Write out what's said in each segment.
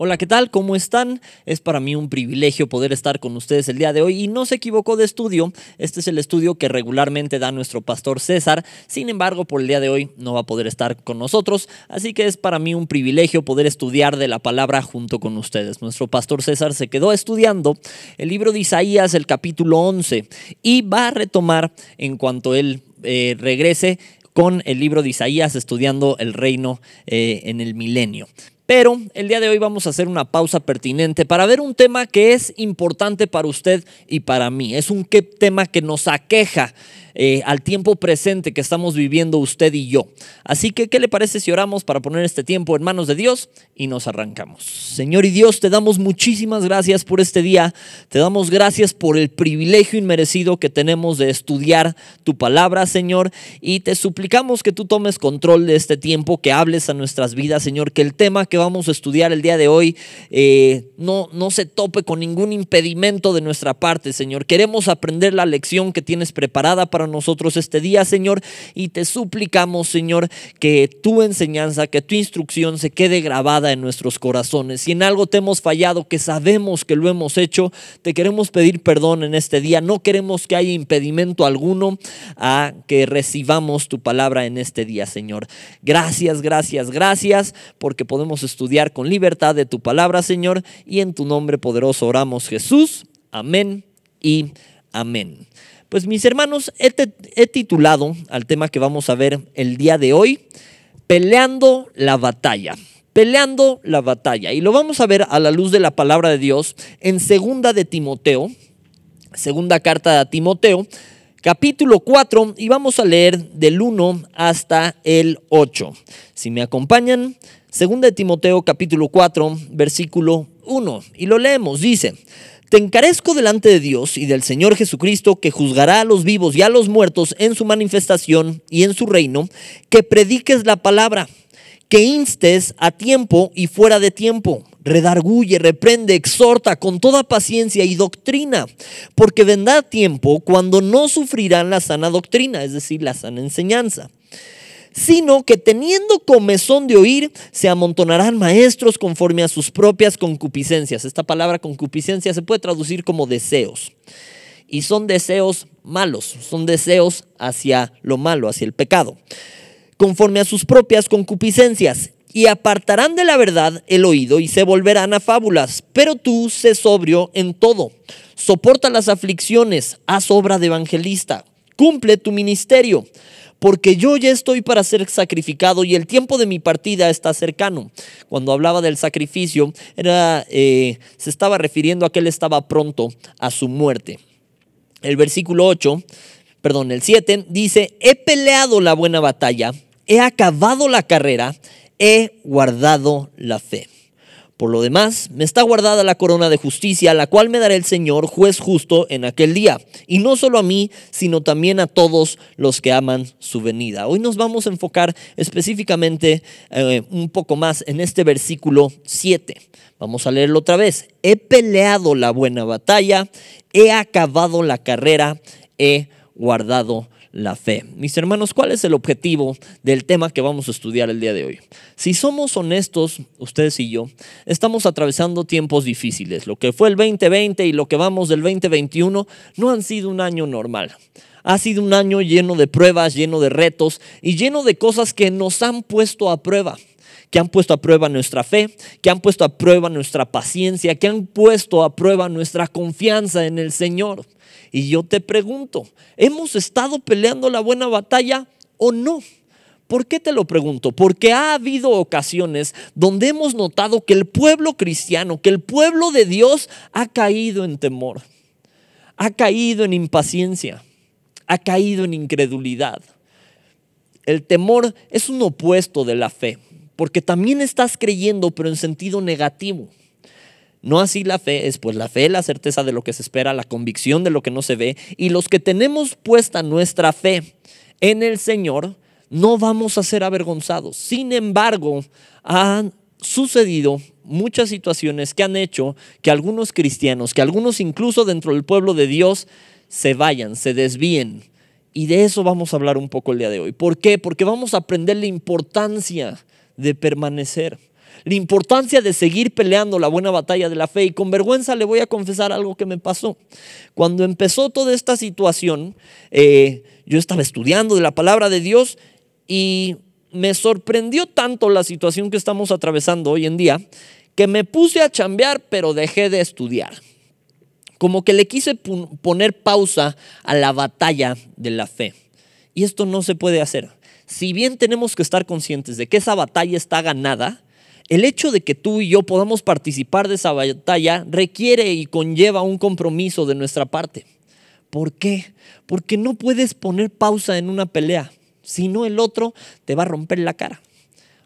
Hola, ¿qué tal? ¿Cómo están? Es para mí un privilegio poder estar con ustedes el día de hoy y no se equivocó de estudio. Este es el estudio que regularmente da nuestro pastor César. Sin embargo, por el día de hoy no va a poder estar con nosotros, así que es para mí un privilegio poder estudiar de la palabra junto con ustedes. Nuestro pastor César se quedó estudiando el libro de Isaías, el capítulo 11, y va a retomar en cuanto él regrese con el libro de Isaías, estudiando el reino en el milenio. Pero el día de hoy vamos a hacer una pausa pertinente para ver un tema que es importante para usted y para mí. Es un tema que nos aqueja al tiempo presente que estamos viviendo usted y yo. Así que, ¿qué le parece si oramos para poner este tiempo en manos de Dios y nos arrancamos? Señor y Dios, te damos muchísimas gracias por este día. Te damos gracias por el privilegio inmerecido que tenemos de estudiar tu palabra, Señor, y te suplicamos que tú tomes control de este tiempo, que hables a nuestras vidas, Señor, que el tema que vamos a estudiar el día de hoy no se tope con ningún impedimento de nuestra parte, Señor. Queremos aprender la lección que tienes preparada para nosotros este día, Señor, y te suplicamos, Señor, que tu enseñanza, que tu instrucción se quede grabada en nuestros corazones. Si en algo te hemos fallado, que sabemos que lo hemos hecho, te queremos pedir perdón en este día. No queremos que haya impedimento alguno a que recibamos tu palabra en este día, Señor. Gracias, porque podemos estudiar con libertad de tu palabra, Señor, y en tu nombre poderoso oramos, Jesús. Amén y amén. Pues mis hermanos, he titulado al tema que vamos a ver el día de hoy, Peleando la batalla. Peleando la batalla. Y lo vamos a ver a la luz de la palabra de Dios en segunda carta de Timoteo, capítulo 4, y vamos a leer del 1 hasta el 8. Si me acompañan, segunda de Timoteo, capítulo 4, versículo 1, y lo leemos, dice: Te encarezco delante de Dios y del Señor Jesucristo, que juzgará a los vivos y a los muertos en su manifestación y en su reino, que prediques la palabra, que instes a tiempo y fuera de tiempo, redarguye, reprende, exhorta con toda paciencia y doctrina, porque vendrá tiempo cuando no sufrirán la sana doctrina, es decir, la sana enseñanza, sino que teniendo comezón de oír, se amontonarán maestros conforme a sus propias concupiscencias. Esta palabra concupiscencia se puede traducir como deseos, y son deseos malos, son deseos hacia lo malo, hacia el pecado, conforme a sus propias concupiscencias, y apartarán de la verdad el oído y se volverán a fábulas. Pero tú sé sobrio en todo, soporta las aflicciones, haz obra de evangelista, cumple tu ministerio, porque yo ya estoy para ser sacrificado y el tiempo de mi partida está cercano. Cuando hablaba del sacrificio, se estaba refiriendo a que él estaba pronto a su muerte. El el 7 dice: He peleado la buena batalla, he acabado la carrera, he guardado la fe. Por lo demás, me está guardada la corona de justicia, la cual me dará el Señor, juez justo, en aquel día. Y no solo a mí, sino también a todos los que aman su venida. Hoy nos vamos a enfocar específicamente un poco más en este versículo 7. Vamos a leerlo otra vez. He peleado la buena batalla, he acabado la carrera, he guardado la fe. Mis hermanos, ¿cuál es el objetivo del tema que vamos a estudiar el día de hoy? Si somos honestos, ustedes y yo, estamos atravesando tiempos difíciles. Lo que fue el 2020 y lo que vamos del 2021 no han sido un año normal. Ha sido un año lleno de pruebas, lleno de retos y lleno de cosas que nos han puesto a prueba, que han puesto a prueba nuestra fe, que han puesto a prueba nuestra paciencia, que han puesto a prueba nuestra confianza en el Señor. Y yo te pregunto, ¿hemos estado peleando la buena batalla o no? ¿Por qué te lo pregunto? Porque ha habido ocasiones donde hemos notado que el pueblo cristiano, que el pueblo de Dios ha caído en temor, ha caído en impaciencia, ha caído en incredulidad. El temor es un opuesto de la fe, porque también estás creyendo, pero en sentido negativo. No así la fe, pues la fe es la certeza de lo que se espera, la convicción de lo que no se ve, y los que tenemos puesta nuestra fe en el Señor, no vamos a ser avergonzados. Sin embargo, han sucedido muchas situaciones que han hecho que algunos cristianos, que algunos incluso dentro del pueblo de Dios, se vayan, se desvíen. Y de eso vamos a hablar un poco el día de hoy. ¿Por qué? Porque vamos a aprender la importancia de permanecer. la importancia de seguir peleando la buena batalla de la fe. Y con vergüenza le voy a confesar algo que me pasó. Cuando empezó toda esta situación, yo estaba estudiando de la palabra de Dios y me sorprendió tanto la situación que estamos atravesando hoy en día que me puse a chambear, pero dejé de estudiar. Como que le quise poner pausa a la batalla de la fe. Y esto no se puede hacer. Si bien tenemos que estar conscientes de que esa batalla está ganada, el hecho de que tú y yo podamos participar de esa batalla requiere y conlleva un compromiso de nuestra parte. ¿Por qué? Porque no puedes poner pausa en una pelea, si no el otro te va a romper la cara.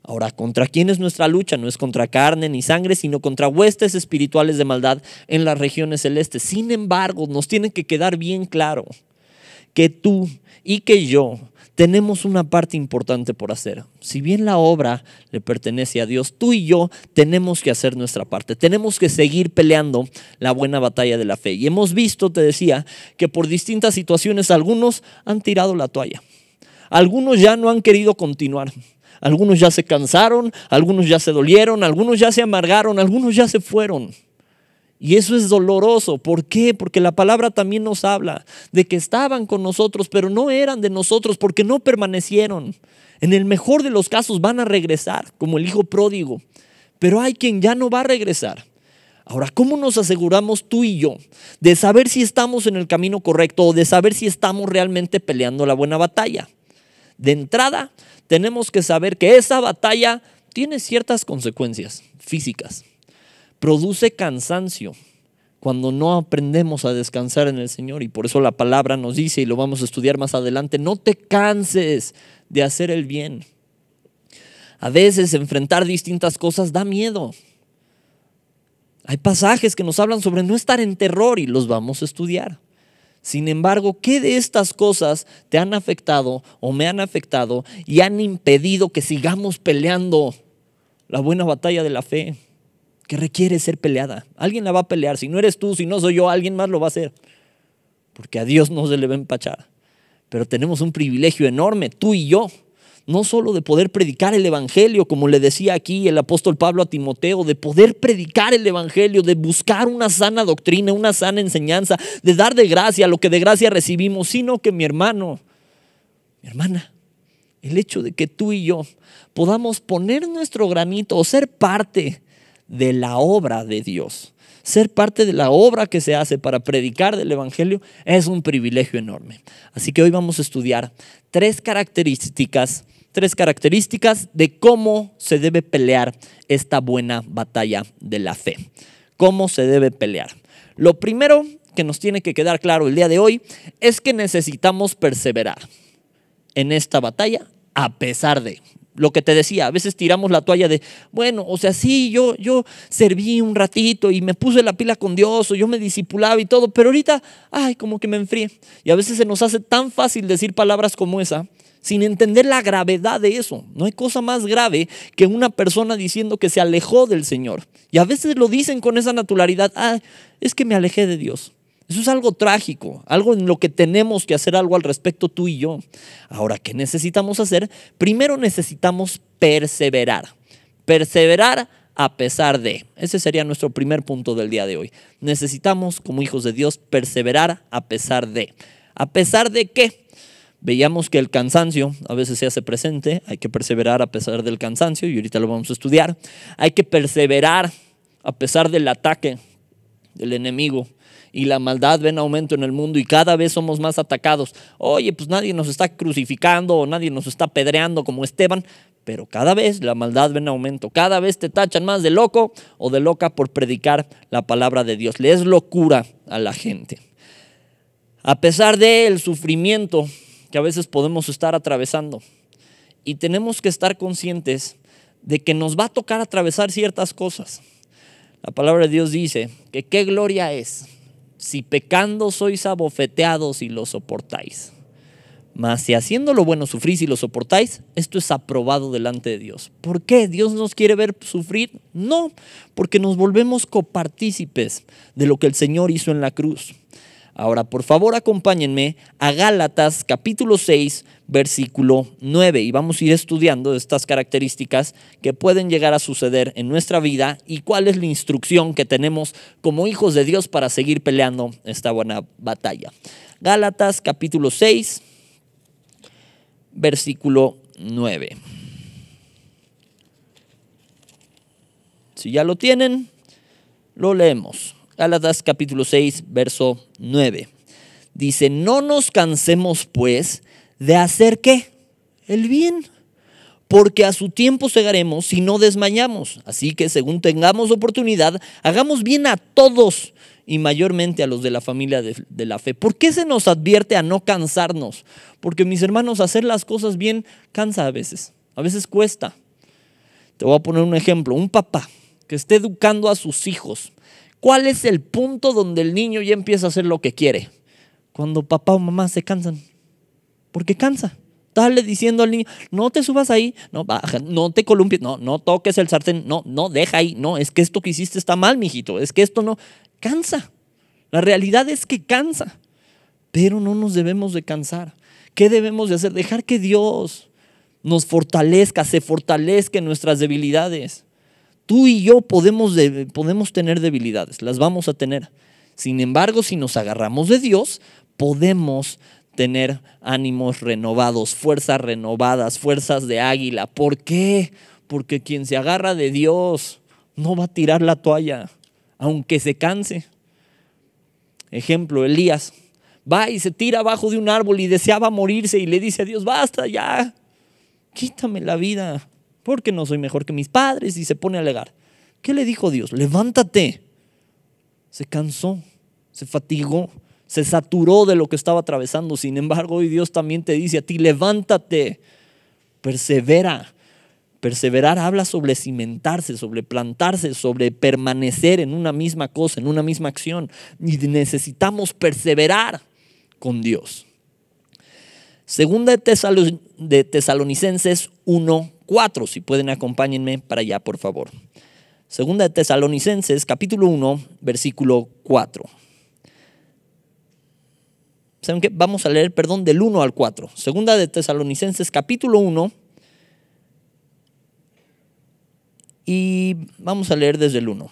Ahora, ¿contra quién es nuestra lucha? No es contra carne ni sangre, sino contra huestes espirituales de maldad en las regiones celestes. Sin embargo, nos tiene que quedar bien claro que tú y que yo tenemos una parte importante por hacer. Si bien la obra le pertenece a Dios, tú y yo tenemos que hacer nuestra parte. Tenemos que seguir peleando la buena batalla de la fe. Y hemos visto, te decía, que por distintas situaciones algunos han tirado la toalla. Algunos ya no han querido continuar. Algunos ya se cansaron, algunos ya se dolieron, algunos ya se amargaron, algunos ya se fueron. Y eso es doloroso. ¿Por qué? Porque la palabra también nos habla de que estaban con nosotros, pero no eran de nosotros porque no permanecieron. En el mejor de los casos van a regresar, como el hijo pródigo. Pero hay quien ya no va a regresar. Ahora, ¿cómo nos aseguramos tú y yo de saber si estamos en el camino correcto o de saber si estamos realmente peleando la buena batalla? De entrada, tenemos que saber que esa batalla tiene ciertas consecuencias físicas. Produce cansancio cuando no aprendemos a descansar en el Señor. Y por eso la palabra nos dice, y lo vamos a estudiar más adelante, no te canses de hacer el bien. A veces enfrentar distintas cosas da miedo. Hay pasajes que nos hablan sobre no estar en terror y los vamos a estudiar. Sin embargo, ¿qué de estas cosas te han afectado o me han afectado y han impedido que sigamos peleando la buena batalla de la fe que requiere ser peleada? Alguien la va a pelear. Si no eres tú, si no soy yo, alguien más lo va a hacer. Porque a Dios no se le va a empachar. Pero tenemos un privilegio enorme, tú y yo. No solo de poder predicar el evangelio, como le decía aquí el apóstol Pablo a Timoteo, de poder predicar el evangelio, de buscar una sana doctrina, una sana enseñanza, de dar de gracia lo que de gracia recibimos, sino que mi hermano, mi hermana, el hecho de que tú y yo podamos poner nuestro granito o ser parte de la obra de Dios, ser parte de la obra que se hace para predicar del evangelio, es un privilegio enorme. Así que hoy vamos a estudiar tres características de cómo se debe pelear esta buena batalla de la fe. ¿Cómo se debe pelear? Lo primero que nos tiene que quedar claro el día de hoy es que necesitamos perseverar en esta batalla a pesar de lo que te decía. A veces tiramos la toalla de, bueno, o sea, sí, yo serví un ratito y me puse la pila con Dios o yo me discipulaba y todo, pero ahorita, como que me enfrié. Y a veces se nos hace tan fácil decir palabras como esa sin entender la gravedad de eso. No hay cosa más grave que una persona diciendo que se alejó del Señor. Y a veces lo dicen con esa naturalidad, es que me alejé de Dios. Eso es algo trágico, algo en lo que tenemos que hacer algo al respecto tú y yo. Ahora, ¿qué necesitamos hacer? Primero necesitamos perseverar. Perseverar a pesar de. Ese sería nuestro primer punto del día de hoy. Necesitamos, como hijos de Dios, perseverar a pesar de. ¿A pesar de qué? Veíamos que el cansancio a veces se hace presente. Hay que perseverar a pesar del cansancio y ahorita lo vamos a estudiar. Hay que perseverar a pesar del ataque del enemigo. Y la maldad ve en aumento en el mundo y cada vez somos más atacados. Oye, pues nadie nos está crucificando o nadie nos está apedreando como Esteban, pero cada vez la maldad ve en aumento. Cada vez te tachan más de loco o de loca por predicar la palabra de Dios. Le es locura a la gente. A pesar del sufrimiento que a veces podemos estar atravesando y tenemos que estar conscientes de que nos va a tocar atravesar ciertas cosas. La palabra de Dios dice que qué gloria es si pecando sois abofeteados y lo soportáis. Mas si haciendo lo bueno sufrís y lo soportáis, esto es aprobado delante de Dios. ¿Por qué? ¿Dios nos quiere ver sufrir? No, porque nos volvemos copartícipes de lo que el Señor hizo en la cruz. Ahora, por favor, acompáñenme a Gálatas capítulo 6, versículo 9. Y vamos a ir estudiando estas características que pueden llegar a suceder en nuestra vida y cuál es la instrucción que tenemos como hijos de Dios para seguir peleando esta buena batalla. Gálatas capítulo 6, versículo 9. Si ya lo tienen, lo leemos. Gálatas capítulo 6, verso 9. Dice, no nos cansemos pues de hacer ¿qué? El bien, porque a su tiempo segaremos si no desmayamos. Así que según tengamos oportunidad, hagamos bien a todos y mayormente a los de la familia de la fe. ¿Por qué se nos advierte a no cansarnos? Porque mis hermanos, hacer las cosas bien cansa a veces cuesta. Te voy a poner un ejemplo, un papá que esté educando a sus hijos. ¿Cuál es el punto donde el niño ya empieza a hacer lo que quiere? Cuando papá o mamá se cansan. Porque cansa. Dale diciendo al niño, no te subas ahí, no baja, no te columpies, no toques el sartén, no deja ahí, no, es que esto que hiciste está mal, mijito, es que esto no, cansa. La realidad es que cansa, pero no nos debemos de cansar. ¿Qué debemos de hacer? Dejar que Dios nos fortalezca, se fortalezca en nuestras debilidades. Tú y yo podemos tener debilidades, las vamos a tener. Sin embargo, si nos agarramos de Dios, podemos tener ánimos renovados, fuerzas renovadas, fuerzas de águila. ¿Por qué? Porque quien se agarra de Dios no va a tirar la toalla, aunque se canse. Ejemplo, Elías va y se tira abajo de un árbol y deseaba morirse y le dice a Dios, basta ya, quítame la vida, porque no soy mejor que mis padres, y se pone a alegar. ¿Qué le dijo Dios? Levántate. Se cansó, se fatigó, se saturó de lo que estaba atravesando. Sin embargo, hoy Dios también te dice a ti, levántate, persevera. Perseverar habla sobre cimentarse, sobre plantarse, sobre permanecer en una misma cosa, en una misma acción. Y necesitamos perseverar con Dios. Segunda de Tesalonicenses 1:4. Si pueden, acompáñenme para allá, por favor. Segunda de Tesalonicenses, capítulo 1, versículo 4. ¿Saben qué? Vamos a leer, del 1 al 4. Segunda de Tesalonicenses, capítulo 1. Y vamos a leer desde el 1.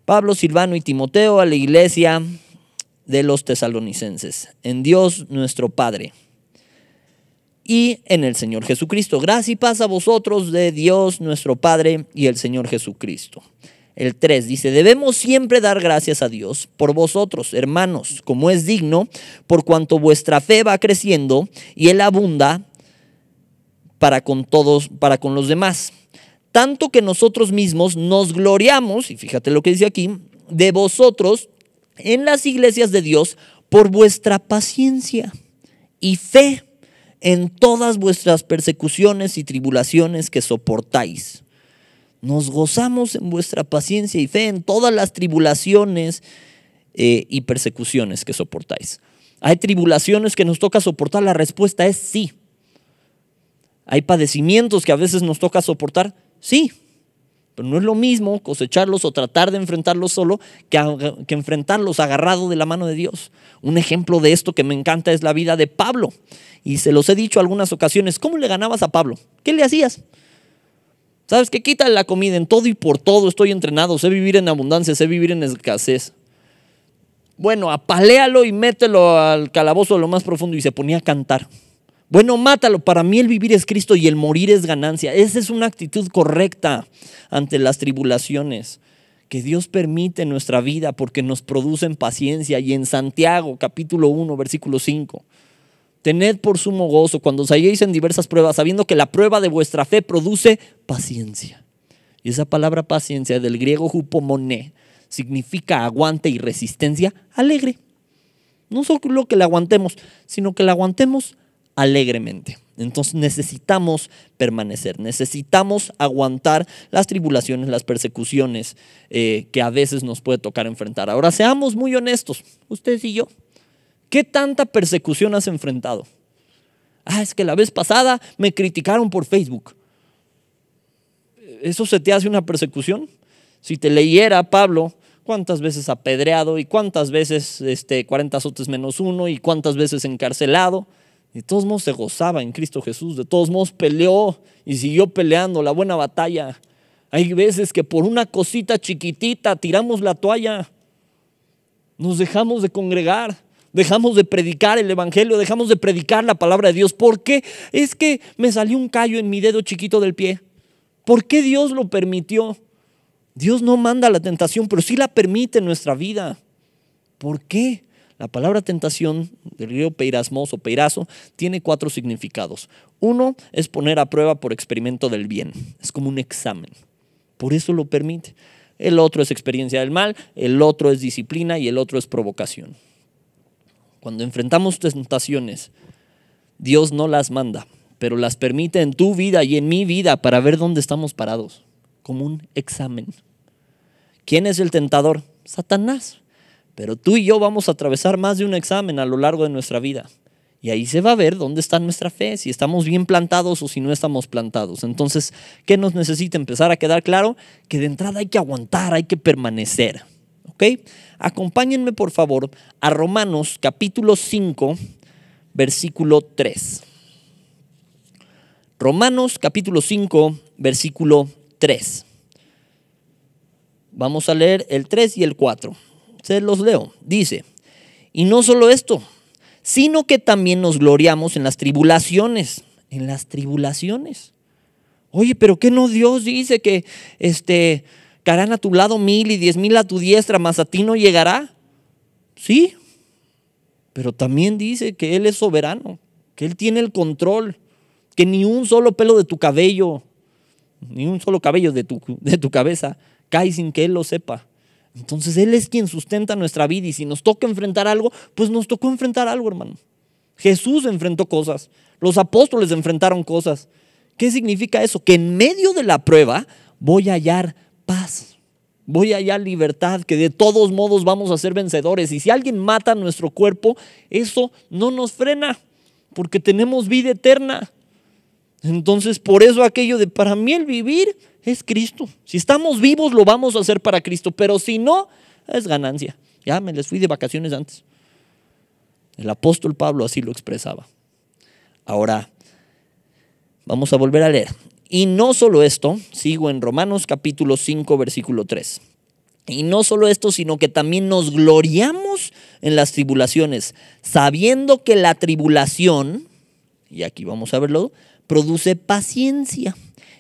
Pablo, Silvano y Timoteo a la iglesia de los tesalonicenses, en Dios nuestro Padre y en el Señor Jesucristo. Gracia y paz a vosotros de Dios nuestro Padre y el Señor Jesucristo. El 3 dice, debemos siempre dar gracias a Dios por vosotros, hermanos, como es digno, por cuanto vuestra fe va creciendo y Él abunda para con los demás. Tanto que nosotros mismos nos gloriamos, y fíjate lo que dice aquí, de vosotros en las iglesias de Dios por vuestra paciencia y fe en todas vuestras persecuciones y tribulaciones que soportáis. Nos gozamos en vuestra paciencia y fe en todas las tribulaciones y persecuciones que soportáis. ¿Hay tribulaciones que nos toca soportar? La respuesta es sí. ¿Hay padecimientos que a veces nos toca soportar? Sí. Pero no es lo mismo cosecharlos o tratar de enfrentarlos solo que enfrentarlos agarrado de la mano de Dios. Un ejemplo de esto que me encanta es la vida de Pablo. Y se los he dicho algunas ocasiones. ¿Cómo le ganabas a Pablo? ¿Qué le hacías? ¿Sabes qué? Quítale la comida. En todo y por todo estoy entrenado. Sé vivir en abundancia, sé vivir en escasez. Bueno, apaléalo y mételo al calabozo de lo más profundo. Y se ponía a cantar. Bueno, mátalo. Para mí el vivir es Cristo y el morir es ganancia. Esa es una actitud correcta ante las tribulaciones que Dios permite en nuestra vida porque nos producen paciencia. Y en Santiago, capítulo 1, versículo 5. Tened por sumo gozo cuando os halléis en diversas pruebas, sabiendo que la prueba de vuestra fe produce paciencia. Y esa palabra paciencia, del griego hupomoné, significa aguante y resistencia alegre. No solo que la aguantemos, sino que la aguantemos alegremente. Entonces necesitamos permanecer, necesitamos aguantar las tribulaciones, las persecuciones que a veces nos puede tocar enfrentar. Ahora seamos muy honestos, ustedes y yo. ¿Qué tanta persecución has enfrentado? Es que la vez pasada me criticaron por Facebook. ¿Eso se te hace una persecución? Si te leyera Pablo, cuántas veces apedreado y cuántas veces 40 azotes menos uno y cuántas veces encarcelado. De todos modos se gozaba en Cristo Jesús, de todos modos peleó y siguió peleando la buena batalla. Hay veces que por una cosita chiquitita tiramos la toalla, nos dejamos de congregar, dejamos de predicar el evangelio, dejamos de predicar la palabra de Dios. ¿Por qué? Es que me salió un callo en mi dedo chiquito del pie. ¿Por qué Dios lo permitió? Dios no manda la tentación, pero sí la permite en nuestra vida. ¿Por qué? La palabra tentación, del griego peirasmos o peirazo, tiene 4 significados. Uno es poner a prueba por experimento del bien. Es como un examen. Por eso lo permite. El otro es experiencia del mal, el otro es disciplina y el otro es provocación. Cuando enfrentamos tentaciones, Dios no las manda, pero las permite en tu vida y en mi vida para ver dónde estamos parados, como un examen. ¿Quién es el tentador? Satanás. Pero tú y yo vamos a atravesar más de un examen a lo largo de nuestra vida. Y ahí se va a ver dónde está nuestra fe, si estamos bien plantados o si no estamos plantados. Entonces, ¿qué nos necesita empezar a quedar claro? Que de entrada hay que aguantar, hay que permanecer. ¿Ok? Acompáñenme por favor a Romanos capítulo 5, versículo 3. Romanos capítulo 5, versículo 3. Vamos a leer el 3 y el 4. Se los leo. Dice, y no solo esto, sino que también nos gloriamos en las tribulaciones. En las tribulaciones. Oye, pero ¿qué no Dios dice que caerán a tu lado 1000 y 10,000 a tu diestra, mas a ti no llegará? Sí, pero también dice que Él es soberano, que Él tiene el control, que ni un solo pelo de tu cabello, ni un solo cabello de tu cabeza cae sin que Él lo sepa. Entonces Él es quien sustenta nuestra vida y si nos toca enfrentar algo, pues nos tocó enfrentar algo, hermano. Jesús enfrentó cosas, los apóstoles enfrentaron cosas. ¿Qué significa eso? Que en medio de la prueba voy a hallar paz, voy a hallar libertad, que de todos modos vamos a ser vencedores. Y si alguien mata nuestro cuerpo, eso no nos frena, porque tenemos vida eterna. Entonces, por eso aquello de para mí el vivir es Cristo. Si estamos vivos, lo vamos a hacer para Cristo, pero si no, es ganancia. Ya me les fui de vacaciones antes. El apóstol Pablo así lo expresaba. Ahora, vamos a volver a leer. Y no solo esto, sigo en Romanos capítulo 5, versículo 3. Y no solo esto, sino que también nos gloriamos en las tribulaciones, sabiendo que la tribulación, y aquí vamos a verlo, produce paciencia.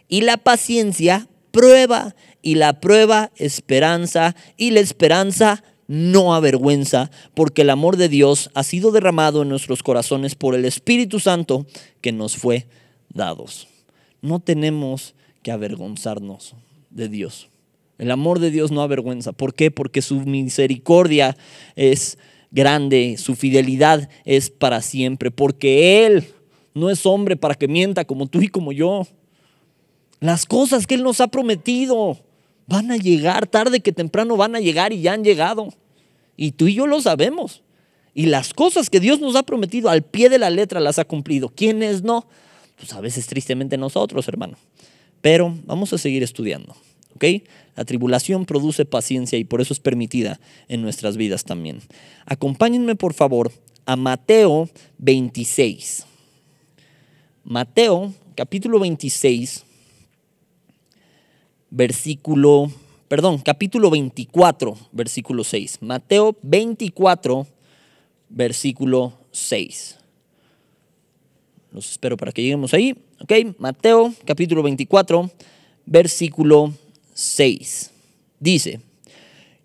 Y la paciencia prueba, y la prueba esperanza, y la esperanza no avergüenza, porque el amor de Dios ha sido derramado en nuestros corazones por el Espíritu Santo que nos fue dados. No tenemos que avergonzarnos de Dios. El amor de Dios no avergüenza. ¿Por qué? Porque su misericordia es grande, su fidelidad es para siempre, porque Él no es hombre para que mienta como tú y como yo. Las cosas que Él nos ha prometido van a llegar, tarde que temprano van a llegar y ya han llegado. Y tú y yo lo sabemos. Y las cosas que Dios nos ha prometido al pie de la letra las ha cumplido. ¿Quiénes no? Pues a veces tristemente nosotros, hermano. Pero vamos a seguir estudiando. ¿Ok? La tribulación produce paciencia y por eso es permitida en nuestras vidas también. Acompáñenme por favor a Mateo 26. Mateo capítulo 26. Capítulo 24, versículo 6. Mateo 24, versículo 6. Los espero para que lleguemos ahí. Ok, Mateo capítulo 24, versículo 6. Dice,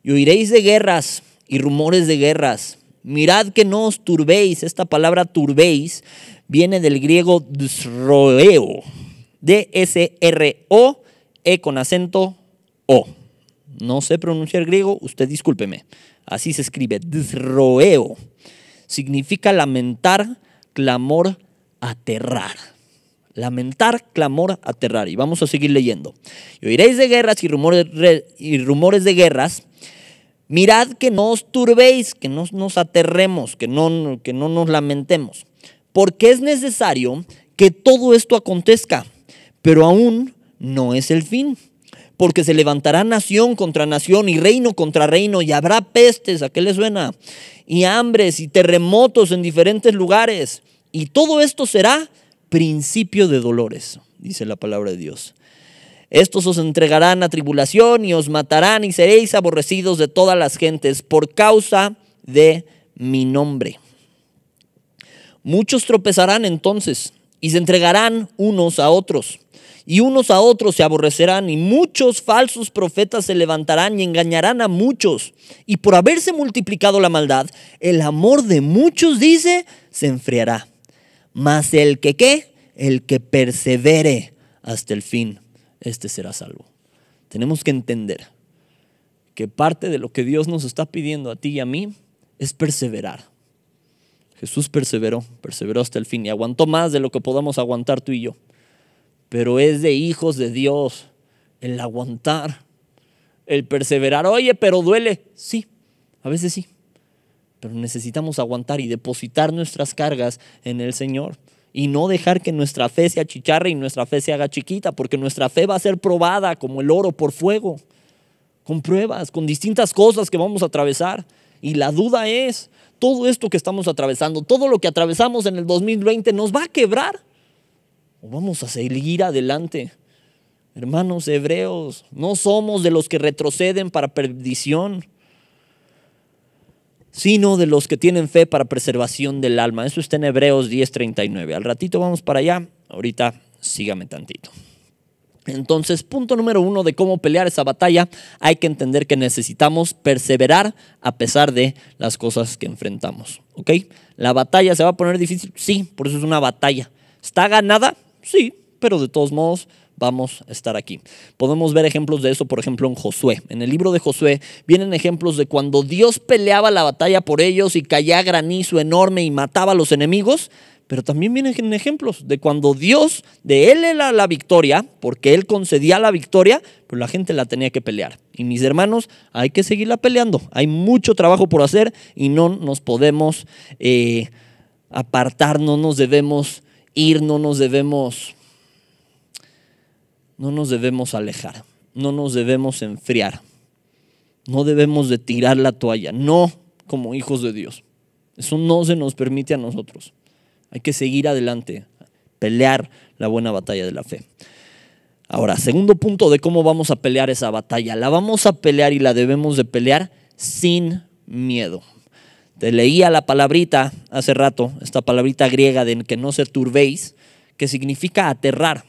y oiréis de guerras y rumores de guerras. Mirad que no os turbéis. Esta palabra turbéis viene del griego dsroeo. D-S-R-O. con acento O. No sé pronunciar griego, usted discúlpeme. Así se escribe, dsroeo. Significa lamentar, clamor, aterrar. Lamentar, clamor, aterrar. Y vamos a seguir leyendo. Y oiréis de guerras y rumores de guerras. Mirad que no os turbéis, que no nos aterremos, que no nos lamentemos. Porque es necesario que todo esto acontezca, pero aún no es el fin, porque se levantará nación contra nación y reino contra reino, y habrá pestes, ¿a qué le suena? Y hambres y terremotos en diferentes lugares. Y todo esto será principio de dolores, dice la palabra de Dios. Estos os entregarán a tribulación y os matarán y seréis aborrecidos de todas las gentes por causa de mi nombre. Muchos tropezarán entonces y se entregarán unos a otros, y unos a otros se aborrecerán, y muchos falsos profetas se levantarán y engañarán a muchos. Y por haberse multiplicado la maldad, el amor de muchos, dice, se enfriará. Mas el que ¿qué? El que persevere hasta el fin, este será salvo. Tenemos que entender que parte de lo que Dios nos está pidiendo a ti y a mí es perseverar. Jesús perseveró hasta el fin y aguantó más de lo que podamos aguantar tú y yo. Pero es de hijos de Dios el aguantar, el perseverar. Oye, pero duele. Sí, a veces sí. Pero necesitamos aguantar y depositar nuestras cargas en el Señor. Y no dejar que nuestra fe se achicharre y nuestra fe se haga chiquita, porque nuestra fe va a ser probada como el oro por fuego, con pruebas, con distintas cosas que vamos a atravesar. Y la duda es, todo esto que estamos atravesando, todo lo que atravesamos en el 2020, ¿nos va a quebrar? ¿O vamos a seguir adelante? Hermanos hebreos, no somos de los que retroceden para perdición, sino de los que tienen fe para preservación del alma. Eso está en Hebreos 10:39. Al ratito vamos para allá, ahorita sígame tantito. Entonces, punto número 1 de cómo pelear esa batalla, hay que entender que necesitamos perseverar a pesar de las cosas que enfrentamos, ¿ok? ¿La batalla se va a poner difícil? Sí, por eso es una batalla. ¿Está ganada? Sí, pero de todos modos vamos a estar aquí. Podemos ver ejemplos de eso, por ejemplo, en Josué. En el libro de Josué vienen ejemplos de cuando Dios peleaba la batalla por ellos y caía granizo enorme y mataba a los enemigos. Pero también vienen ejemplos de cuando Dios, de Él era la victoria, porque Él concedía la victoria, pero la gente la tenía que pelear. Y mis hermanos, hay que seguirla peleando. Hay mucho trabajo por hacer y no nos podemos apartar, no nos debemos ir, no nos debemos alejar, no nos debemos enfriar, no debemos de tirar la toalla, no como hijos de Dios. Eso no se nos permite a nosotros. Hay que seguir adelante, pelear la buena batalla de la fe. Ahora, segundo punto de cómo vamos a pelear esa batalla. La vamos a pelear y la debemos de pelear sin miedo. Te leía la palabrita hace rato, esta palabrita griega de que no se turbéis, que significa aterrar.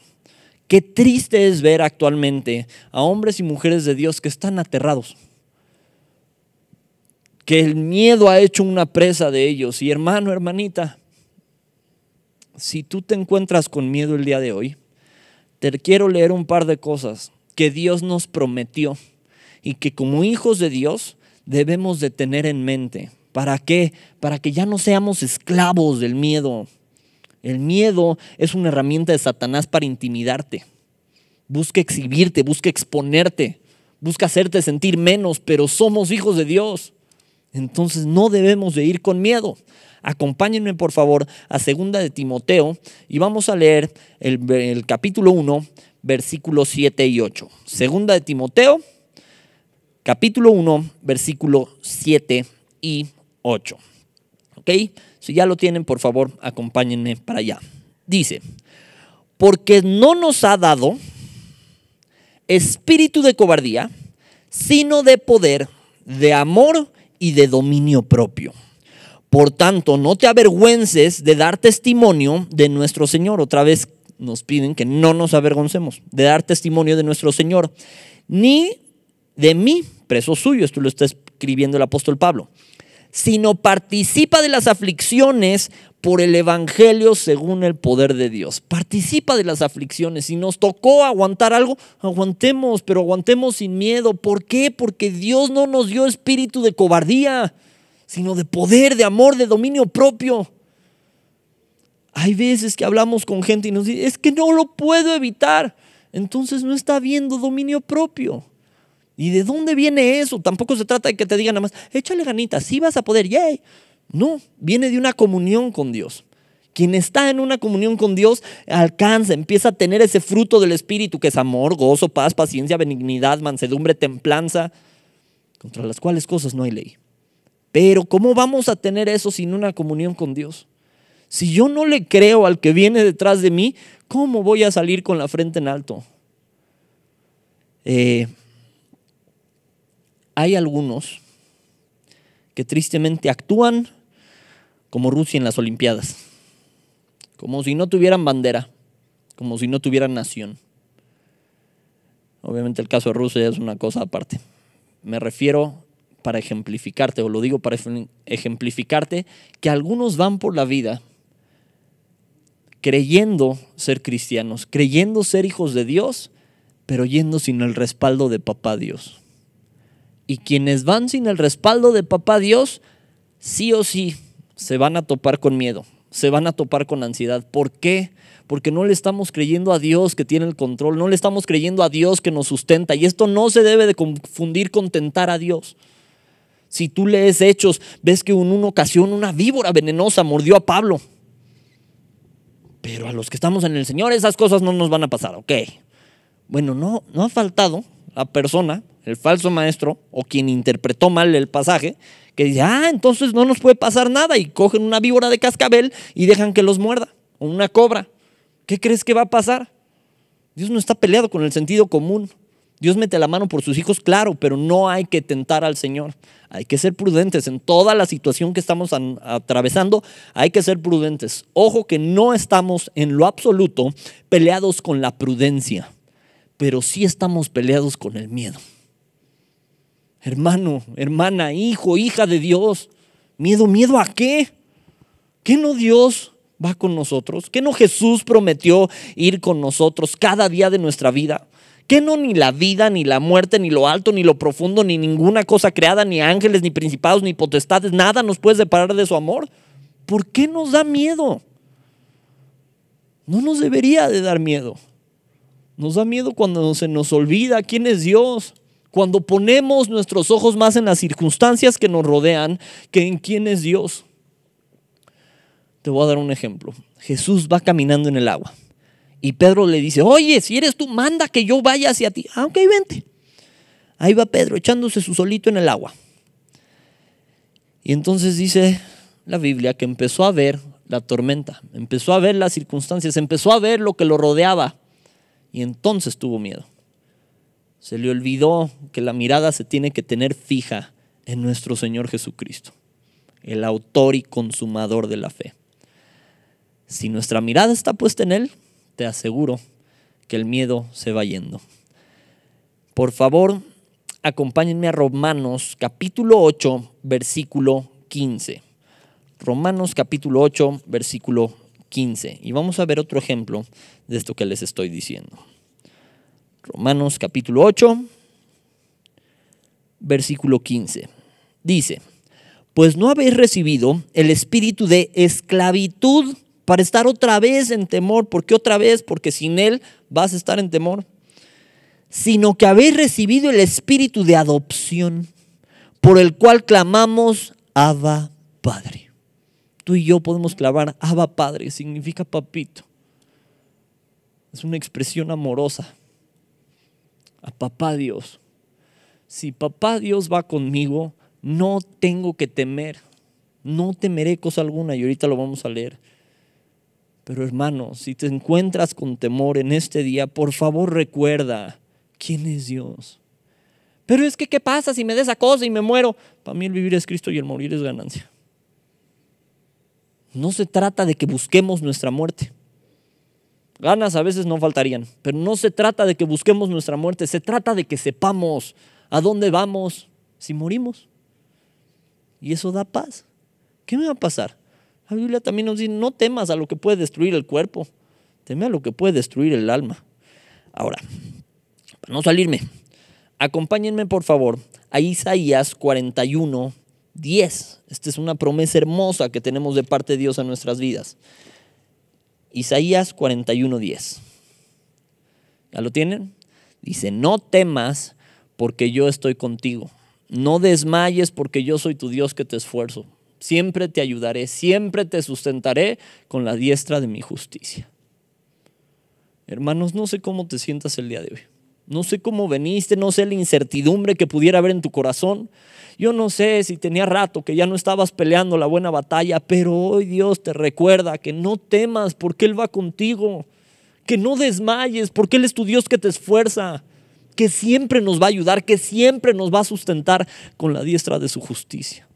Qué triste es ver actualmente a hombres y mujeres de Dios que están aterrados, que el miedo ha hecho una presa de ellos. Y hermano, hermanita, si tú te encuentras con miedo el día de hoy, te quiero leer un par de cosas que Dios nos prometió y que como hijos de Dios debemos de tener en mente. ¿Para qué? Para que ya no seamos esclavos del miedo. El miedo es una herramienta de Satanás para intimidarte. Busca exhibirte, busca exponerte, busca hacerte sentir menos, pero somos hijos de Dios. Entonces no debemos de ir con miedo. Acompáñenme por favor a 2 de Timoteo y vamos a leer el capítulo 1, versículos 7 y 8. 2 de Timoteo, capítulo 1, versículo 7 y 8. ¿Ok? Si ya lo tienen, por favor, acompáñenme para allá. Dice, porque no nos ha dado espíritu de cobardía, sino de poder, de amor y de dominio propio. Por tanto, no te avergüences de dar testimonio de nuestro Señor. Otra vez nos piden que no nos avergoncemos de dar testimonio de nuestro Señor, ni de mí, preso suyo, esto lo está escribiendo el apóstol Pablo, sino participa de las aflicciones por el evangelio según el poder de Dios. Participa de las aflicciones. Si nos tocó aguantar algo, aguantemos, pero aguantemos sin miedo. ¿Por qué? Porque Dios no nos dio espíritu de cobardía, sino de poder, de amor, de dominio propio. Hay veces que hablamos con gente y nos dice, es que no lo puedo evitar. Entonces no está viendo dominio propio. ¿Y de dónde viene eso? Tampoco se trata de que te digan nada más, échale ganitas, sí vas a poder, yay. No, viene de una comunión con Dios. Quien está en una comunión con Dios alcanza, empieza a tener ese fruto del Espíritu que es amor, gozo, paz, paciencia, benignidad, mansedumbre, templanza, contra las cuales cosas no hay ley. Pero ¿cómo vamos a tener eso sin una comunión con Dios? Si yo no le creo al que viene detrás de mí, ¿cómo voy a salir con la frente en alto? Hay algunos que tristemente actúan como Rusia en las Olimpiadas, como si no tuvieran bandera, como si no tuvieran nación. Obviamente el caso de Rusia es una cosa aparte. Me refiero para ejemplificarte, o lo digo para ejemplificarte, que algunos van por la vida creyendo ser cristianos, creyendo ser hijos de Dios, pero yendo sin el respaldo de papá Dios. Y quienes van sin el respaldo de papá Dios, sí o sí se van a topar con miedo, se van a topar con ansiedad. ¿Por qué? Porque no le estamos creyendo a Dios que tiene el control, no le estamos creyendo a Dios que nos sustenta. Y esto no se debe de confundir con tentar a Dios. Si tú lees Hechos, ves que en una ocasión una víbora venenosa mordió a Pablo. Pero a los que estamos en el Señor esas cosas no nos van a pasar, ok. Bueno, no ha faltado la persona, el falso maestro o quien interpretó mal el pasaje, que dice, entonces no nos puede pasar nada, y cogen una víbora de cascabel y dejan que los muerda, o una cobra. ¿Qué crees que va a pasar? Dios no está peleado con el sentido común. Dios mete la mano por sus hijos, claro, pero no hay que tentar al Señor. Hay que ser prudentes en toda la situación que estamos atravesando. Hay que ser prudentes. Ojo que no estamos en lo absoluto peleados con la prudencia, pero sí estamos peleados con el miedo. Hermano, hermana, hijo, hija de Dios, ¿miedo a qué? ¿Qué no Dios va con nosotros? ¿Qué no Jesús prometió ir con nosotros cada día de nuestra vida? ¿Qué no ni la vida, ni la muerte, ni lo alto, ni lo profundo, ni ninguna cosa creada, ni ángeles, ni principados, ni potestades, nada nos puede separar de su amor? ¿Por qué nos da miedo? No nos debería de dar miedo. Nos da miedo cuando se nos olvida quién es Dios, cuando ponemos nuestros ojos más en las circunstancias que nos rodean que en quién es Dios. Te voy a dar un ejemplo. Jesús va caminando en el agua y Pedro le dice, oye, si eres tú, manda que yo vaya hacia ti. Ok, vente. Ahí va Pedro echándose su solito en el agua. Y entonces dice la Biblia que empezó a ver la tormenta, empezó a ver las circunstancias, empezó a ver lo que lo rodeaba. Y entonces tuvo miedo. Se le olvidó que la mirada se tiene que tener fija en nuestro Señor Jesucristo, el autor y consumador de la fe. Si nuestra mirada está puesta en Él, te aseguro que el miedo se va yendo. Por favor, acompáñenme a Romanos capítulo 8, versículo 15. Romanos capítulo 8, versículo 15. Y vamos a ver otro ejemplo de esto que les estoy diciendo. Romanos capítulo 8, versículo 15. Dice, pues no habéis recibido el espíritu de esclavitud para estar otra vez en temor. ¿Por qué otra vez? Porque sin Él vas a estar en temor. Sino que habéis recibido el espíritu de adopción, por el cual clamamos, Abba Padre. Tú y yo podemos clamar, Abba Padre, significa papito. Es una expresión amorosa a papá Dios. Si papá Dios va conmigo, no tengo que temer. No temeré cosa alguna, y ahorita lo vamos a leer. Pero hermano, si te encuentras con temor en este día, por favor recuerda quién es Dios. Pero es que, ¿qué pasa si me da esa cosa y me muero? Para mí el vivir es Cristo y el morir es ganancia. No se trata de que busquemos nuestra muerte. Ganas a veces no faltarían, pero no se trata de que busquemos nuestra muerte. Se trata de que sepamos a dónde vamos si morimos. Y eso da paz. ¿Qué me va a pasar? La Biblia también nos dice, no temas a lo que puede destruir el cuerpo, teme a lo que puede destruir el alma. Ahora, para no salirme, acompáñenme por favor a Isaías 41, 10. Esta es una promesa hermosa que tenemos de parte de Dios en nuestras vidas. Isaías 41, 10. ¿Ya lo tienen? Dice, no temas porque yo estoy contigo. No desmayes porque yo soy tu Dios que te esfuerzo. siempre te ayudaré, siempre te sustentaré con la diestra de mi justicia. Hermanos, no sé cómo te sientas el día de hoy. No sé cómo veniste, no sé la incertidumbre que pudiera haber en tu corazón. Yo no sé si tenía rato que ya no estabas peleando la buena batalla, pero hoy Dios te recuerda que no temas porque Él va contigo, que no desmayes porque Él es tu Dios que te esfuerza, que siempre nos va a ayudar, que siempre nos va a sustentar con la diestra de su justicia,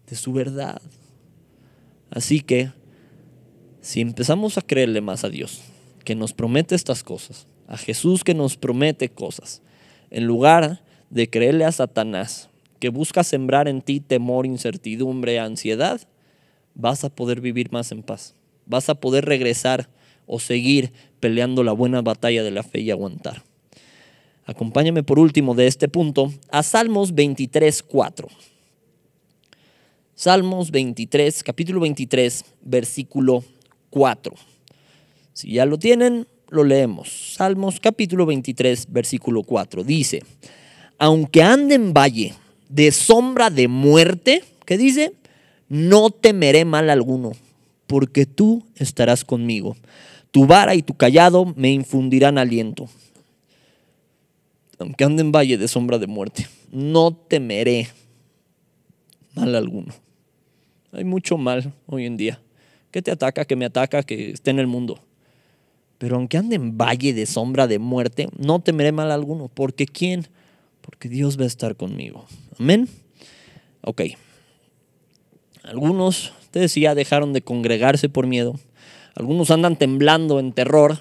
de su verdad. Así que si empezamos a creerle más a Dios, que nos promete estas cosas, a Jesús que nos promete cosas, en lugar de creerle a Satanás, que busca sembrar en ti temor, incertidumbre, ansiedad, vas a poder vivir más en paz. Vas a poder regresar o seguir peleando la buena batalla de la fe y aguantar. Acompáñame por último de este punto a Salmos 23:4. Salmos 23, capítulo 23, versículo 4. Si ya lo tienen, lo leemos. Salmos capítulo 23, versículo 4. Dice, aunque ande en valle de sombra de muerte, ¿qué dice? No temeré mal alguno, porque tú estarás conmigo. Tu vara y tu cayado me infundirán aliento. Aunque ande en valle de sombra de muerte, no temeré mal alguno. Hay mucho mal hoy en día. ¿Qué te ataca? ¿Qué me ataca? Que esté en el mundo. Pero aunque ande en valle de sombra de muerte, no temeré mal alguno. ¿Porque quién? Porque Dios va a estar conmigo. Amén. Ok. Algunos, te decía, dejaron de congregarse por miedo. Algunos andan temblando en terror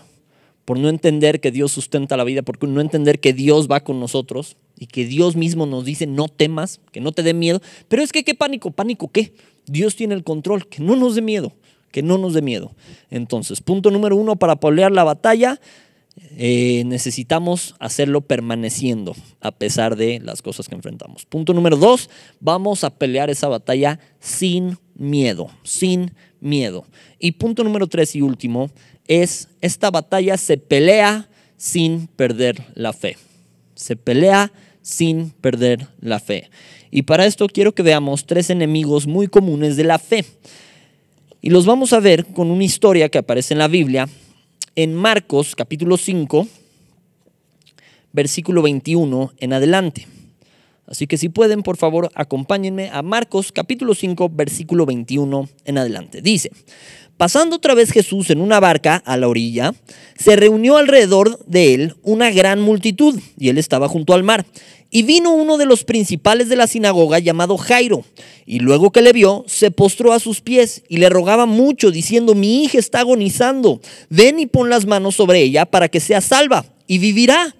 por no entender que Dios sustenta la vida, por no entender que Dios va con nosotros y que Dios mismo nos dice no temas, que no te dé miedo. Pero es que ¿qué pánico? ¿Pánico qué? Dios tiene el control, que no nos dé miedo, que no nos dé miedo. Entonces, punto número 1, para pelear la batalla, necesitamos hacerlo permaneciendo a pesar de las cosas que enfrentamos. Punto número 2, vamos a pelear esa batalla sin miedo, sin miedo. Y punto número 3 y último es, esta batalla se pelea sin perder la fe. Se pelea sin perder la fe. Y para esto quiero que veamos 3 enemigos muy comunes de la fe. Y los vamos a ver con una historia que aparece en la Biblia, en Marcos capítulo 5, versículo 21 en adelante. Así que si pueden, por favor, acompáñenme a Marcos capítulo 5, versículo 21 en adelante. Dice, pasando otra vez Jesús en una barca a la orilla, se reunió alrededor de él una gran multitud, y él estaba junto al mar. Y vino uno de los principales de la sinagoga llamado Jairo, y luego que le vio, se postró a sus pies y le rogaba mucho, diciendo, mi hija está agonizando, ven y pon las manos sobre ella para que sea salva, y vivirá.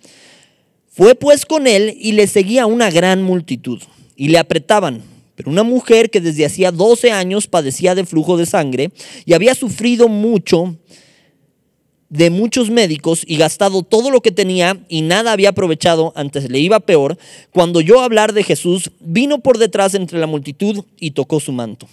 Fue pues con él y le seguía una gran multitud, y le apretaban. Pero una mujer que desde hacía 12 años padecía de flujo de sangre, y había sufrido mucho de muchos médicos y gastado todo lo que tenía y nada había aprovechado, antes le iba peor, cuando oyó hablar de Jesús, vino por detrás entre la multitud y tocó su manto.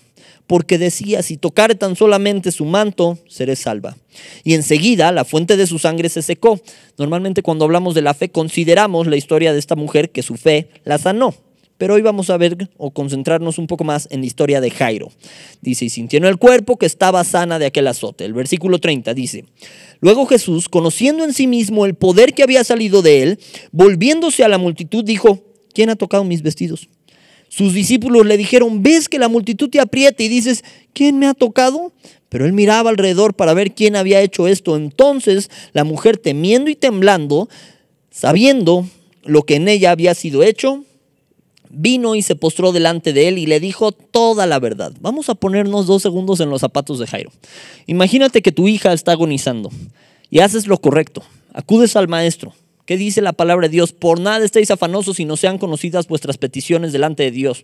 Porque decía, si tocare tan solamente su manto, seré salva. Y enseguida la fuente de su sangre se secó. Normalmente cuando hablamos de la fe, consideramos la historia de esta mujer que su fe la sanó. Pero hoy vamos a ver o concentrarnos un poco más en la historia de Jairo. Dice, y sintió en el cuerpo que estaba sana de aquel azote. El versículo 30 dice, luego Jesús, conociendo en sí mismo el poder que había salido de él, volviéndose a la multitud, dijo, ¿quién ha tocado mis vestidos? Sus discípulos le dijeron, ¿ves que la multitud te aprieta y dices, ¿quién me ha tocado? Pero él miraba alrededor para ver quién había hecho esto. Entonces la mujer, temiendo y temblando, sabiendo lo que en ella había sido hecho, vino y se postró delante de él y le dijo toda la verdad. Vamos a ponernos 2 segundos en los zapatos de Jairo. Imagínate que tu hija está agonizando y haces lo correcto. Acudes al maestro. ¿Qué dice la palabra de Dios? Por nada estéis afanosos y no sean conocidas vuestras peticiones delante de Dios.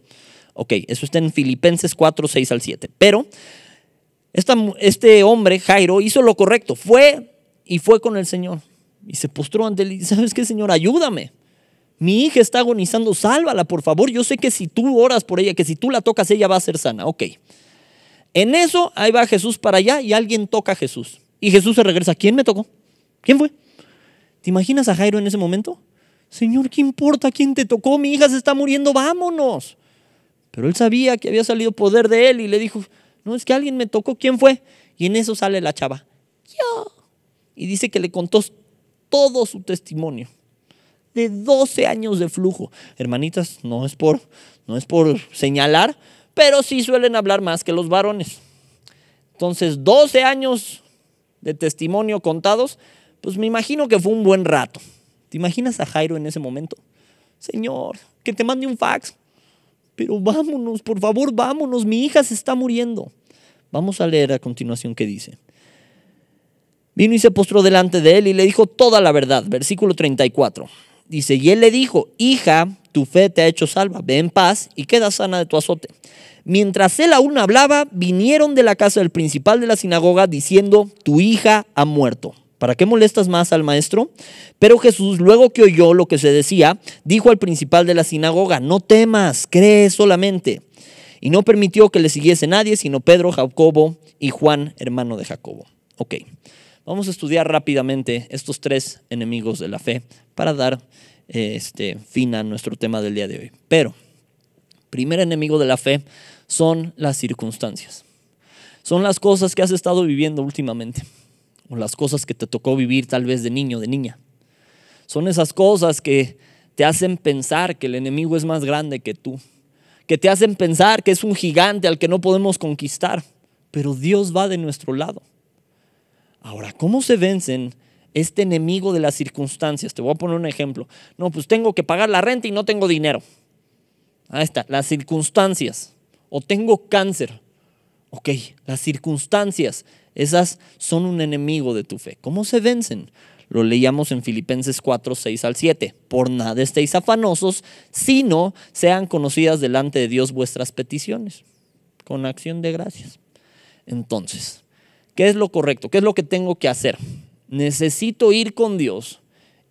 Ok, eso está en Filipenses 4, 6 al 7. Pero este hombre, Jairo, hizo lo correcto. Fue con el Señor y se postró ante él y dice, ¿sabes qué, Señor? Ayúdame. Mi hija está agonizando, sálvala, por favor. Yo sé que si tú oras por ella, que si tú la tocas, ella va a ser sana. Ok. En eso, ahí va Jesús para allá y alguien toca a Jesús. Y Jesús se regresa. ¿Quién me tocó? ¿Quién fue? ¿Te imaginas a Jairo en ese momento? Señor, ¿qué importa quién te tocó? Mi hija se está muriendo, vámonos. Pero él sabía que había salido poder de él y le dijo, no, es que alguien me tocó, ¿quién fue? Y en eso sale la chava, yo. Y dice que le contó todo su testimonio de 12 años de flujo. Hermanitas, no es por señalar, pero sí suelen hablar más que los varones. Entonces, 12 años de testimonio contados, pues me imagino que fue un buen rato. ¿Te imaginas a Jairo en ese momento? Señor, que te mande un fax. Pero vámonos, por favor, vámonos, mi hija se está muriendo. Vamos a leer a continuación qué dice. Vino y se postró delante de él y le dijo toda la verdad. Versículo 34. Dice, y él le dijo, hija, tu fe te ha hecho salva, ve en paz y queda sana de tu azote. Mientras él aún hablaba, vinieron de la casa del principal de la sinagoga diciendo, tu hija ha muerto. ¿Para qué molestas más al maestro? Pero Jesús, luego que oyó lo que se decía, dijo al principal de la sinagoga, no temas, cree solamente. Y no permitió que le siguiese nadie, sino Pedro, Jacobo y Juan, hermano de Jacobo. Ok, vamos a estudiar rápidamente estos tres enemigos de la fe para dar fin a nuestro tema del día de hoy. Pero, primer enemigo de la fe son las circunstancias. Son las cosas que has estado viviendo últimamente. O las cosas que te tocó vivir tal vez de niño, de niña. Son esas cosas que te hacen pensar que el enemigo es más grande que tú. Que te hacen pensar que es un gigante al que no podemos conquistar. Pero Dios va de nuestro lado. Ahora, ¿cómo se vencen este enemigo de las circunstancias? Te voy a poner un ejemplo. No, pues tengo que pagar la renta y no tengo dinero. Ahí está, las circunstancias. O tengo cáncer. Ok, las circunstancias. Esas son un enemigo de tu fe. ¿Cómo se vencen? Lo leíamos en Filipenses 4, 6 al 7. Por nada estéis afanosos, sino sean conocidas delante de Dios vuestras peticiones, con acción de gracias. Entonces, ¿qué es lo correcto? ¿Qué es lo que tengo que hacer? Necesito ir con Dios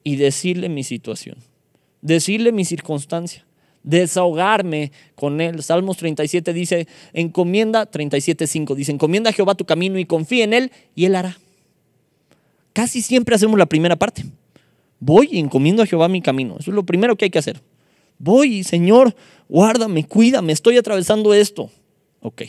y decirle mi situación, decirle mi circunstancia, desahogarme con Él. Salmos 37 dice, encomienda, 37:5 dice, encomienda a Jehová tu camino y confía en Él y Él hará. Casi siempre hacemos la primera parte. Voy y encomiendo a Jehová mi camino. Eso es lo primero que hay que hacer. Voy y Señor, guárdame, cuídame, estoy atravesando esto. Ok.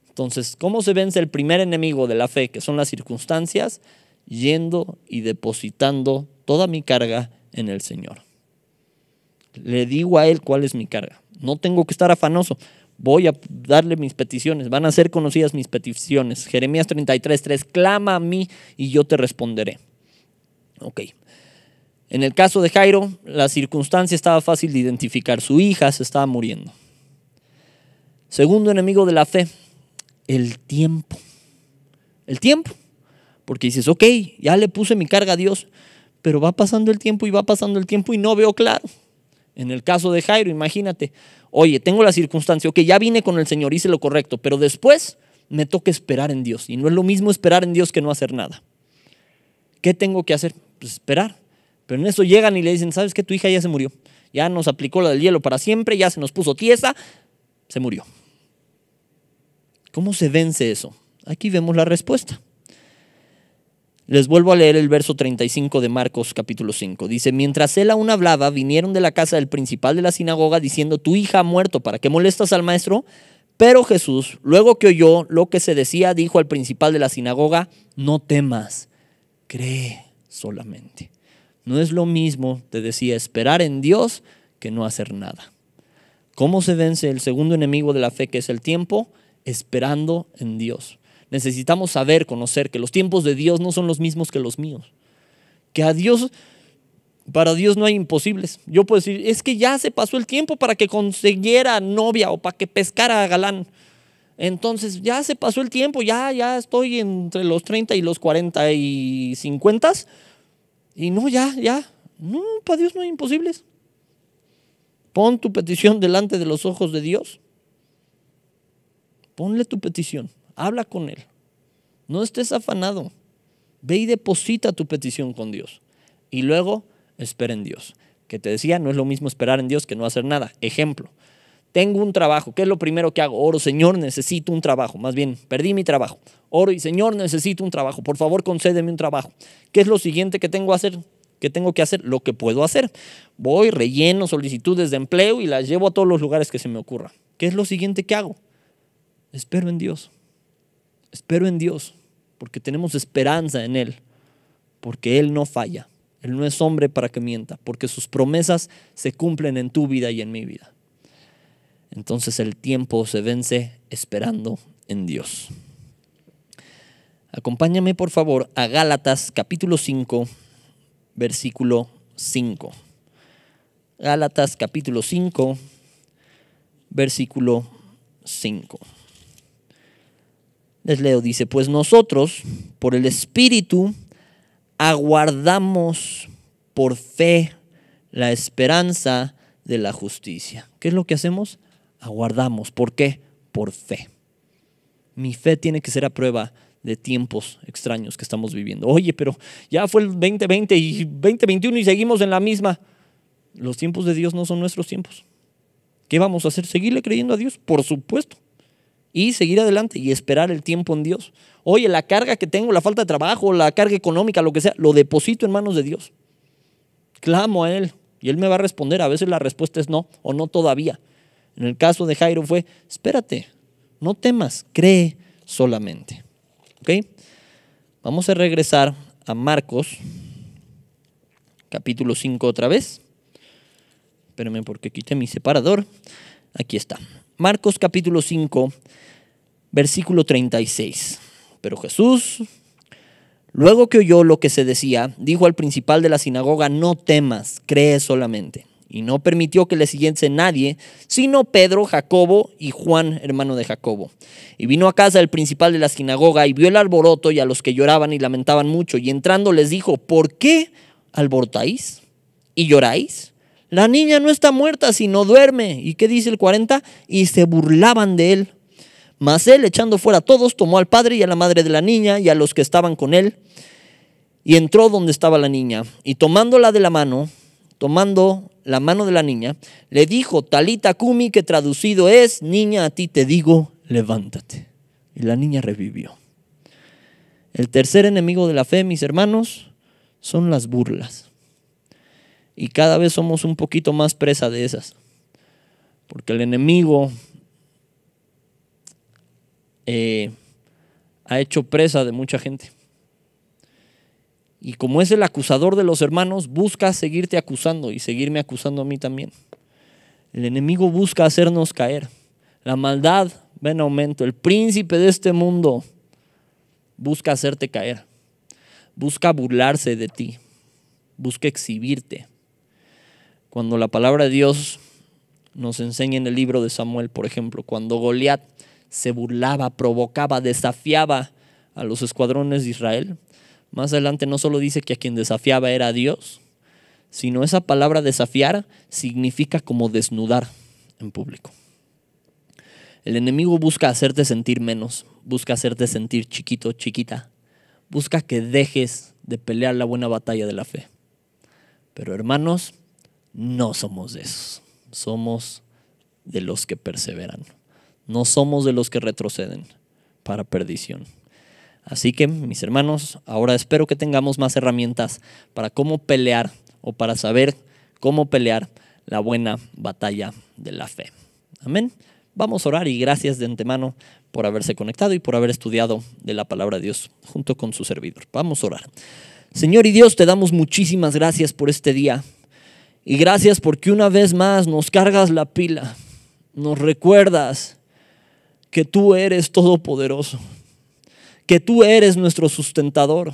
Entonces, ¿cómo se vence el primer enemigo de la fe, que son las circunstancias? Yendo y depositando toda mi carga en el Señor. Le digo a Él cuál es mi carga. No tengo que estar afanoso. Voy a darle mis peticiones. Van a ser conocidas mis peticiones. Jeremías 33:3. Clama a mí y yo te responderé. Ok. En el caso de Jairo, la circunstancia estaba fácil de identificar. Su hija se estaba muriendo. Segundo enemigo de la fe, el tiempo. El tiempo. Porque dices, ok, ya le puse mi carga a Dios, pero va pasando el tiempo y va pasando el tiempo y no veo claro. En el caso de Jairo, imagínate, oye, tengo la circunstancia, ok, ya vine con el Señor, hice lo correcto, pero después me toca esperar en Dios. Y no es lo mismo esperar en Dios que no hacer nada. ¿Qué tengo que hacer? Pues esperar. Pero en eso llegan y le dicen, ¿sabes qué? Tu hija ya se murió. Ya nos aplicó la del hielo para siempre, ya se nos puso tiesa, se murió. ¿Cómo se vence eso? Aquí vemos la respuesta. Les vuelvo a leer el verso 35 de Marcos capítulo 5. Dice, mientras él aún hablaba, vinieron de la casa del principal de la sinagoga diciendo, tu hija ha muerto, ¿para qué molestas al maestro? Pero Jesús, luego que oyó lo que se decía, dijo al principal de la sinagoga, no temas, cree solamente. No es lo mismo, te decía, esperar en Dios que no hacer nada. ¿Cómo se vence el segundo enemigo de la fe, que es el tiempo? Esperando en Dios. Necesitamos saber, conocer que los tiempos de Dios no son los mismos que los míos. Que para Dios no hay imposibles. Yo puedo decir, es que ya se pasó el tiempo para que consiguiera novia o para que pescara a galán. Entonces ya se pasó el tiempo, ya estoy entre los 30 y los 40 y 50. Y no, no, para Dios no hay imposibles. Pon tu petición delante de los ojos de Dios. Ponle tu petición. Habla con Él. No estés afanado. Ve y deposita tu petición con Dios. Y luego espera en Dios. Que te decía, no es lo mismo esperar en Dios que no hacer nada. Ejemplo, tengo un trabajo. ¿Qué es lo primero que hago? Oro, Señor, necesito un trabajo. Más bien, perdí mi trabajo. Oro y Señor, necesito un trabajo. Por favor, concédeme un trabajo. ¿Qué es lo siguiente que tengo que hacer? ¿Qué tengo que hacer? Lo que puedo hacer. Voy, relleno solicitudes de empleo y las llevo a todos los lugares que se me ocurra. ¿Qué es lo siguiente que hago? Espero en Dios. Espero en Dios, porque tenemos esperanza en Él, porque Él no falla. Él no es hombre para que mienta, porque sus promesas se cumplen en tu vida y en mi vida. Entonces el tiempo se vence esperando en Dios. Acompáñame por favor a Gálatas capítulo 5, versículo 5. Gálatas capítulo 5, versículo 5. Les leo, dice, pues nosotros por el Espíritu aguardamos por fe la esperanza de la justicia. ¿Qué es lo que hacemos? Aguardamos. ¿Por qué? Por fe. Mi fe tiene que ser a prueba de tiempos extraños que estamos viviendo. Oye, pero ya fue el 2020 y 2021 y seguimos en la misma. Los tiempos de Dios no son nuestros tiempos. ¿Qué vamos a hacer? ¿Seguirle creyendo a Dios? Por supuesto. Y seguir adelante y esperar el tiempo en Dios. Oye, la carga que tengo, la falta de trabajo, la carga económica, lo que sea, lo deposito en manos de Dios. Clamo a Él y Él me va a responder. A veces la respuesta es no o no todavía. En el caso de Jairo fue, espérate, no temas, cree solamente. ¿Ok? Vamos a regresar a Marcos, capítulo 5 otra vez. Espérenme porque quité mi separador. Aquí está. Marcos capítulo 5, versículo 36. Pero Jesús, luego que oyó lo que se decía, dijo al principal de la sinagoga, no temas, cree solamente. Y no permitió que le siguiese nadie, sino Pedro, Jacobo y Juan, hermano de Jacobo. Y vino a casa del principal de la sinagoga y vio el alboroto y a los que lloraban y lamentaban mucho. Y entrando les dijo, ¿por qué alborotáis y lloráis? La niña no está muerta, sino duerme. ¿Y qué dice el 40? Y se burlaban de él. Mas él, echando fuera a todos, tomó al padre y a la madre de la niña y a los que estaban con él, y entró donde estaba la niña. Y tomando la mano de la niña, le dijo, Talita cumi, que traducido es, niña, a ti te digo, levántate. Y la niña revivió. El tercer enemigo de la fe, mis hermanos, son las burlas. Y cada vez somos un poquito más presa de esas. Porque el enemigo ha hecho presa de mucha gente. Y como es el acusador de los hermanos, busca seguirte acusando y seguirme acusando a mí también. El enemigo busca hacernos caer. La maldad va en aumento. El príncipe de este mundo busca hacerte caer. Busca burlarse de ti. Busca exhibirte. Cuando la palabra de Dios nos enseña en el libro de Samuel, por ejemplo, cuando Goliat se burlaba, provocaba, desafiaba a los escuadrones de Israel, más adelante no solo dice que a quien desafiaba era a Dios, sino esa palabra desafiar significa como desnudar en público. El enemigo busca hacerte sentir menos, busca hacerte sentir chiquito, chiquita, busca que dejes de pelear la buena batalla de la fe. Pero hermanos, no somos de esos, somos de los que perseveran, no somos de los que retroceden para perdición. Así que, mis hermanos, ahora espero que tengamos más herramientas para cómo pelear o para saber cómo pelear la buena batalla de la fe. Amén. Vamos a orar y gracias de antemano por haberse conectado y por haber estudiado de la palabra de Dios junto con su servidor. Vamos a orar. Señor y Dios, te damos muchísimas gracias por este día. Y gracias porque una vez más nos cargas la pila, nos recuerdas que tú eres todopoderoso, que tú eres nuestro sustentador,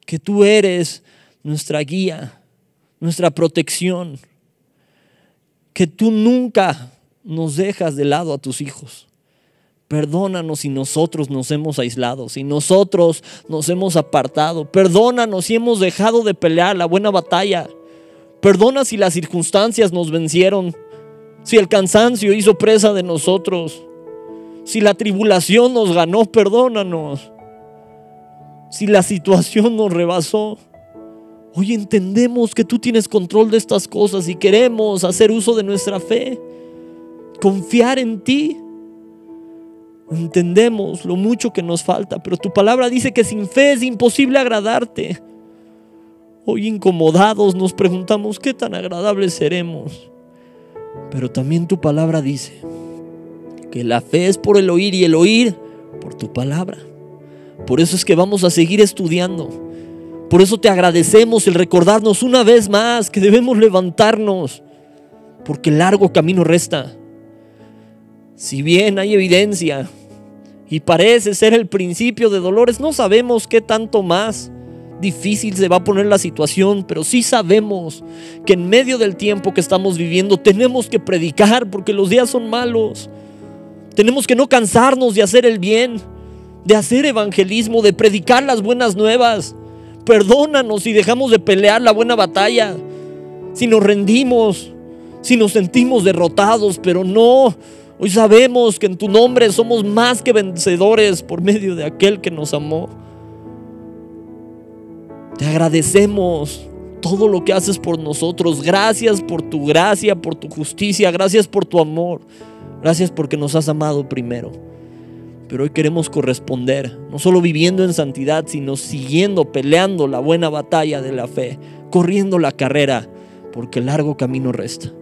que tú eres nuestra guía, nuestra protección, que tú nunca nos dejas de lado a tus hijos. Perdónanos si nosotros nos hemos aislado, si nosotros nos hemos apartado. Perdónanos si hemos dejado de pelear la buena batalla. Perdona si las circunstancias nos vencieron, si el cansancio hizo presa de nosotros, si la tribulación nos ganó, perdónanos. Si la situación nos rebasó, hoy entendemos que tú tienes control de estas cosas y queremos hacer uso de nuestra fe, confiar en ti. Entendemos lo mucho que nos falta, pero tu palabra dice que sin fe es imposible agradarte. Hoy incomodados nos preguntamos qué tan agradables seremos. Pero también tu palabra dice que la fe es por el oír y el oír por tu palabra. Por eso es que vamos a seguir estudiando. Por eso te agradecemos el recordarnos una vez más que debemos levantarnos, porque largo camino resta. Si bien hay evidencia y parece ser el principio de dolores, no sabemos qué tanto más difícil se va a poner la situación, pero sí sabemos que en medio del tiempo que estamos viviendo tenemos que predicar, porque los días son malos. Tenemos que no cansarnos de hacer el bien, de hacer evangelismo, de predicar las buenas nuevas. Perdónanos si dejamos de pelear la buena batalla, si nos rendimos, si nos sentimos derrotados, pero no. Hoy sabemos que en tu nombre somos más que vencedores por medio de aquel que nos amó. Te agradecemos todo lo que haces por nosotros. Gracias por tu gracia, por tu justicia. Gracias por tu amor. Gracias porque nos has amado primero. Pero hoy queremos corresponder, no solo viviendo en santidad, sino siguiendo, peleando la buena batalla de la fe, corriendo la carrera, porque largo camino resta.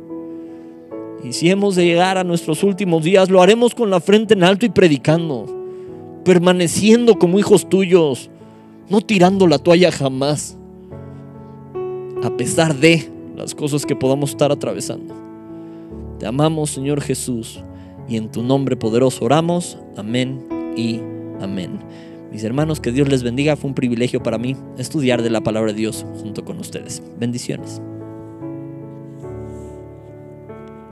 Y si hemos de llegar a nuestros últimos días, lo haremos con la frente en alto y predicando, permaneciendo como hijos tuyos, no tirando la toalla jamás, a pesar de las cosas que podamos estar atravesando. Te amamos, Señor Jesús, y en tu nombre poderoso oramos. Amén y amén. Mis hermanos, que Dios les bendiga. Fue un privilegio para mí estudiar de la palabra de Dios junto con ustedes. Bendiciones.